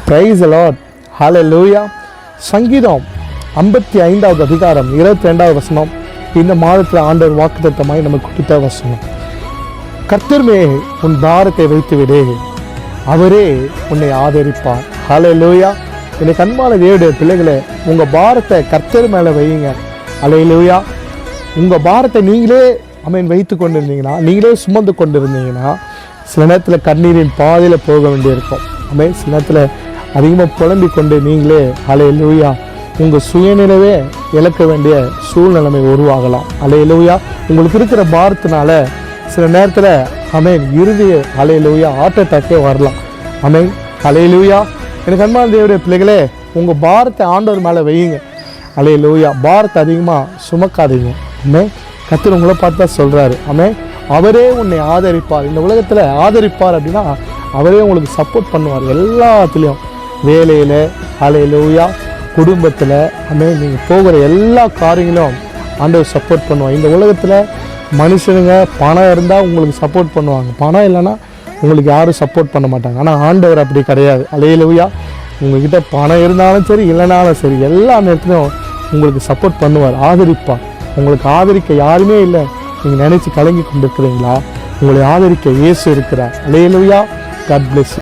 Praise the Lord. ஹல்லேலூயா. சங்கீதம் 55வது அதிகாரம் 22வது வசனம் இந்த மாதத்தில் ஆண்டவர் வாக்குத்தத்தமாய் நமக்கு கொடுத்த வசனம். கர்த்தர் மேல் உன் பாரத்தை வைத்து விடு, அவரே உன்னை ஆதரிப்பார். ஹல்லேலூயா. இன்னைக்கு அன்பான தேவனுடைய பிள்ளைகளே, உங்கள் பாரத்தை கர்த்தர் மேலே வையுங்க. ஹல்லேலூயா. உங்கள் பாரத்தை நீங்களே வைத்து கொண்டிருந்தீங்கன்னா, நீங்களே சுமந்து கொண்டிருந்தீங்கன்னா, சில நேரத்தில் கண்ணீரின் பாதையில் போக வேண்டியிருக்கும். சில நேரத்தில் அதிகமாக புலம்பிக் கொண்டு நீங்களே ஹல்லேலூயா உங்கள் சுயநிலைவே இழக்க வேண்டிய சூழ்நிலைமை உருவாகலாம். ஹல்லேலூயா. உங்களுக்கு இருக்கிற பாரத்தினால சில நேரத்தில் இறுதி ஹல்லேலூயா ஹார்ட் அட்டாக்கே வரலாம். ஹல்லேலூயா. எனக்கு அன்பான தேவனுடைய பிள்ளைகளே, உங்கள் பாரத்தை ஆண்டவர் மேலே வையுங்க. ஹல்லேலூயா. பாரத்தை அதிகமாக சுமக்காதீங்க. கர்த்தர் உங்களை பார்த்து தான் சொல்கிறாரு. அவரே உன்னை ஆதரிப்பார். இந்த உலகத்தில் ஆதரிப்பார் அப்படின்னா அவரே உங்களுக்கு சப்போர்ட் பண்ணுவார். எல்லாத்துலேயும், வேலையில், ஹல்லேலூயா, குடும்பத்தில், நீங்கள் போகிற எல்லா காரியங்களும் ஆண்டவர் சப்போர்ட் பண்ணுவார். இந்த உலகத்தில் மனுஷனுங்க பணம் இருந்தால் உங்களுக்கு சப்போர்ட் பண்ணுவாங்க, பணம் இல்லைன்னா உங்களுக்கு யாரும் சப்போர்ட் பண்ண மாட்டாங்க. ஆனால் ஆண்டவர் அப்படி கிடையாது. ஹல்லேலூயா. உங்கள்கிட்ட பணம் இருந்தாலும் சரி இல்லைனாலும் சரி, எல்லா நேரத்துலையும் உங்களுக்கு சப்போர்ட் பண்ணுவார், ஆதரிப்பார். உங்களுக்கு ஆதரிக்க யாருமே இல்லை நீங்கள் நினச்சி கலங்கி கொண்டிருக்கிறீங்களா? உங்களை ஆதரிக்க இயேசு இருக்கிறார். ஹல்லேலூயா. God plus.